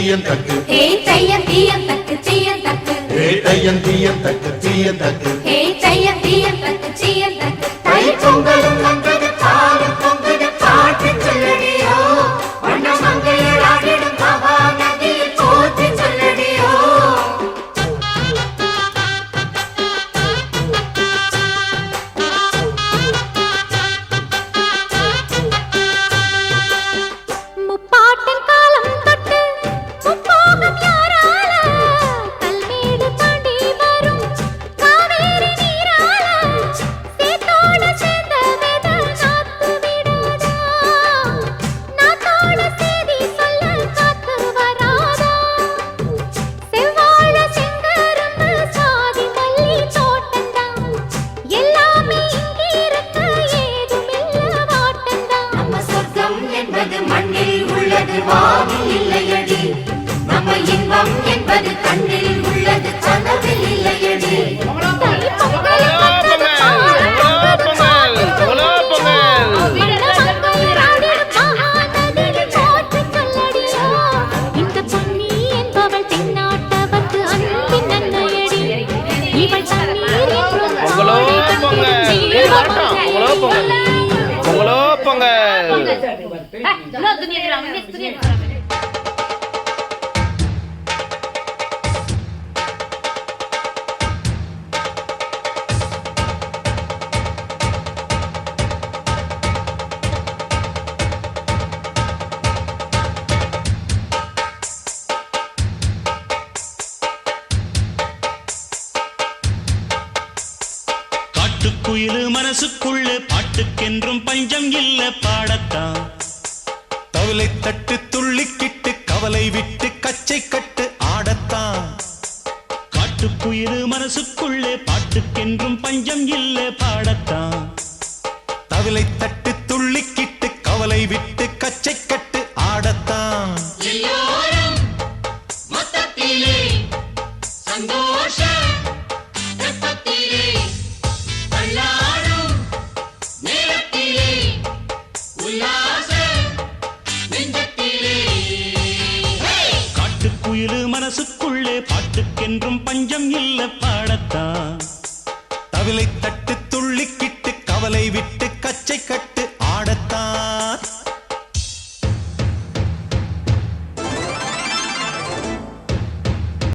தீயன் தக்கு ஹே தையன் தீயன் தக்கு தீயன் தக்கு ஹே தையன் தீயன் தக்கு தீயன் தக்கு ஹே தையன் தீயன் தக்கு தீயன் தக்கு தை பொங்கலும் வந்தது பாலும் பொங்குது பாட்டு சொல்லடியோ வண்ண மங்கையர் ஆடிடும் மகா நதியில் போற்றி சொல்லடியோ முப்பாட்டின் காலம் தொட்டு முப்போகம் யாரால கல்மேடு தாண்டி வரும் காவேரி நீரால சேத்தோட சேர்ந்த வேத நாத்து விடாதா நாத்தோட சேதி சொல்ல காத்து வராதா செவ்வாழ செங்கரும்பு சாதி மல்லி தோட்டந்தான் எல்லாமே இங்கிருக்க ஏதுமில்ல வாட்டந்தான் நம்ம சொர்க்கம் என்பது மண்ணில் உள்ளது வானில் இல்லையடி நம்ம இன்பம் என்பது கண்ணில் உள்ளது கனவில் இல்லையடி இந்த பொன்னி என்பவள் தென்னாட்டவர்க்கு அன்பின் நன்மையடி இவள் தண்ணீர் என்றும் காட்டுக்குயிலு மனசுக்குள்ள பாட்டுக்கென்றும் பஞ்சம் இல்ல பாடத்தான் தவளை தட்டு துள்ளிக்கிட்டு கவலை விட்டு கச்சை கட்டு ஆடத்தான் காட்டுக்குயிலு மனசுக்குள்ள பாட்டுக்கென்றும் பஞ்சம் இல்ல பாடத்தான் தவளை தட்டு துள்ளிக்கிட்டு கவலை விட்டு கச்சை கட்டு ஆடத்தான் காட்டுக்குயிலு மனசுக்குள்ளே பாட்டுக்கென்றும் பஞ்சம் இல்ல பாடத்தான் தவிலை தட்டு துள்ளிக்கிட்டு கவலை விட்டு